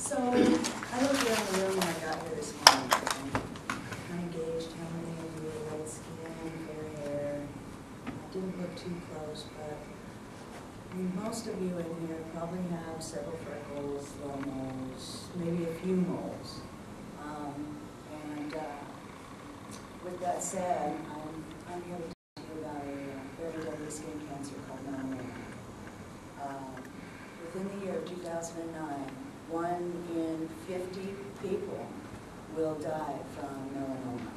So I looked around the room when I got here this morning and kind of gauged how many of you were light skin, fair hair. I didn't look too close, but I mean, most of you in here probably have several freckles, little moles, maybe a few moles. With that said, I'm here to talk to you about a very deadly skin cancer called melanoma. Within the year of 2009, 1 in 50 people will die from melanoma.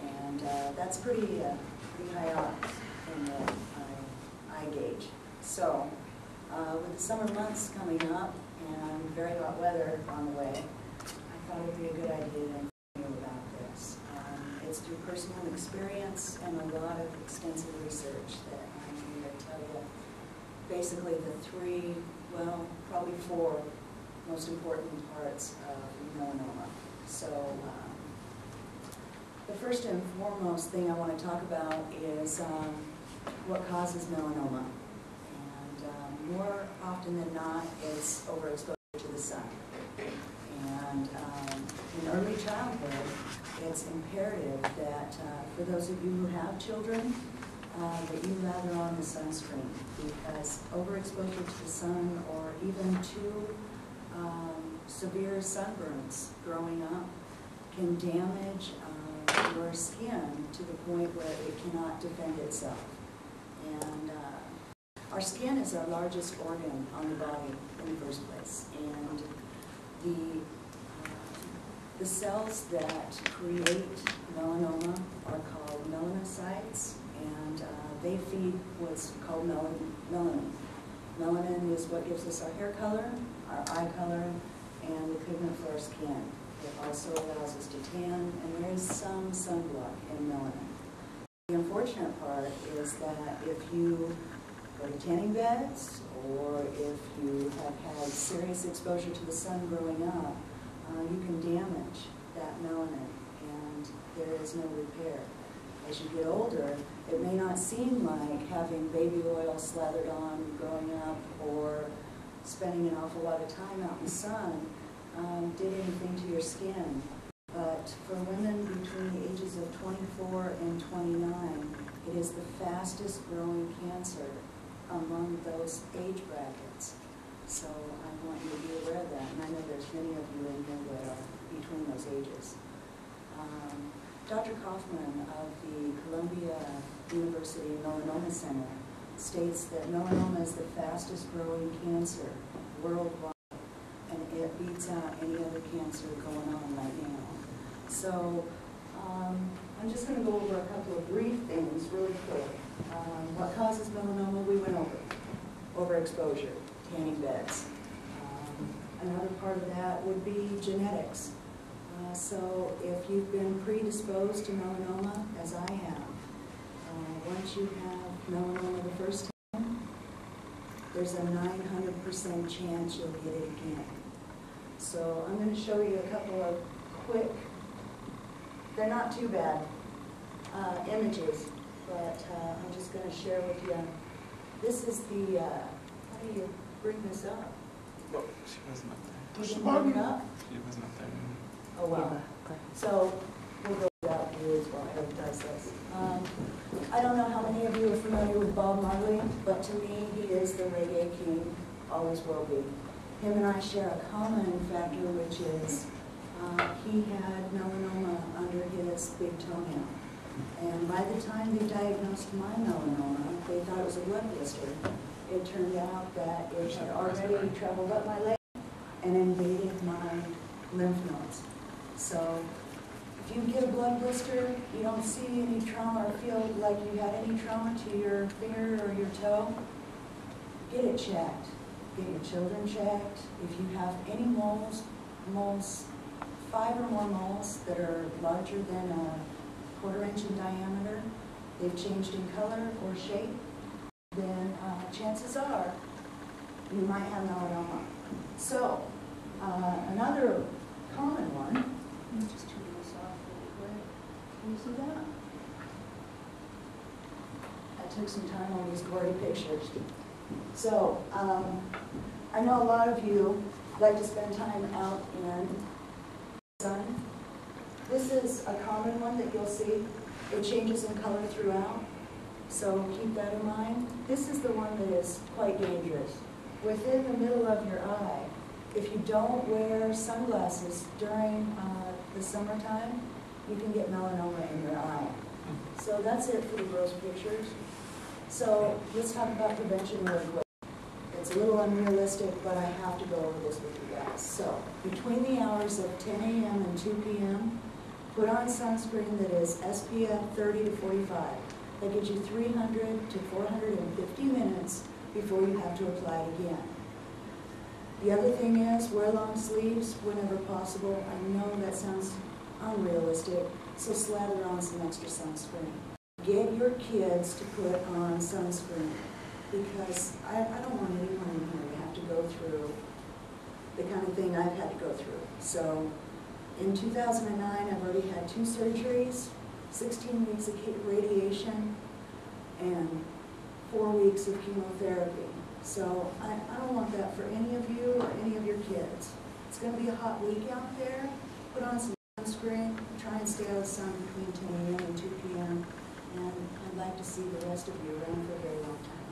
And that's pretty high odds in the eye gauge. So, with the summer months coming up and very hot weather on the way, I thought it would be a good idea to inform you about this. It's through personal experience and a lot of extensive research that I'm here to tell you basically the 3, well, probably 4 most important parts of melanoma. So the first and foremost thing I want to talk about is what causes melanoma. And more often than not, it's overexposure to the sun. And in early childhood, it's imperative that for those of you who have children, that you lather on the sunscreen, because overexposure to the sun or even to severe sunburns growing up can damage your skin to the point where it cannot defend itself. And our skin is our largest organ on the body in the first place. And the cells that create melanoma are called melanocytes, and they feed what's called melanin. Melanin is what gives us our hair color, our eye color, and the pigment for our skin. It also allows us to tan, and there is some sunblock in melanin. The unfortunate part is that if you go to tanning beds, or if you have had serious exposure to the sun growing up, you can damage that melanin, and there is no repair. As you get older, it may not seem like having baby oil slathered on growing up or spending an awful lot of time out in the sun did anything to your skin. But for women between the ages of 24 and 29, it is the fastest growing cancer among those age brackets. So I want you to be aware of that, and I know there's many of you in here that are between those ages. Dr. Kaufman of the Columbia University Melanoma Center states that melanoma is the fastest growing cancer worldwide, and it beats out any other cancer going on right now. So I'm just going to go over a couple of brief things really quick. What causes melanoma, we went over. Overexposure, tanning beds. Another part of that would be genetics. So if you've been predisposed to melanoma, as I have, once you have melanoma the first time, there's a 900% chance you'll get it again. So I'm going to show you a couple of quick, they're not too bad, images, but I'm just going to share with you. This is the, how do you bring this up? Well, she wasn't up there. You didn't bring it up? She wasn't up there. Oh, well. So we'll go without rules while Eric does this. I don't know how many of you are familiar with Bob Marley, but to me, he is the reggae king, always will be. Him and I share a common factor, which is he had melanoma under his big toenail. And by the time they diagnosed my melanoma, they thought it was a blood blister. It turned out that it had already traveled up my leg and invaded my lymph nodes. So if you get a blood blister, you don't see any trauma or feel like you had any trauma to your finger or your toe, get it checked. Get your children checked. If you have any moles, 5 or more moles that are larger than a 1/4 inch in diameter, they've changed in color or shape, then chances are you might have melanoma. So another common one, let me just turn this off really quick. Can you see that? I took some time on these gory pictures. So I know a lot of you like to spend time out in the sun. This is a common one that you'll see. It changes in color throughout, so keep that in mind. This is the one that is quite dangerous. Within the middle of your eye, if you don't wear sunglasses during the summertime, you can get melanoma in your eye. So that's it for the gross pictures. So let's talk about prevention really quick. It's a little unrealistic, but I have to go over this with you guys. So between the hours of 10 a.m. and 2 p.m., put on sunscreen that is SPF 30 to 45. That gives you 300 to 450 minutes before you have to apply it again. The other thing is wear long sleeves whenever possible. I know that sounds unrealistic, so slather on some extra sunscreen. Get your kids to put on sunscreen because I don't want anyone in here to have to go through the kind of thing I've had to go through. So in 2009, I've already had 2 surgeries, 16 weeks of radiation, and 4 weeks of chemotherapy. So I don't want that for any of you or any of your kids. It's going to be a hot week out there. Put on some sunscreen. Try and stay out of the sun between 10 a.m. and 2 p.m. And I'd like to see the rest of you around for a very long time.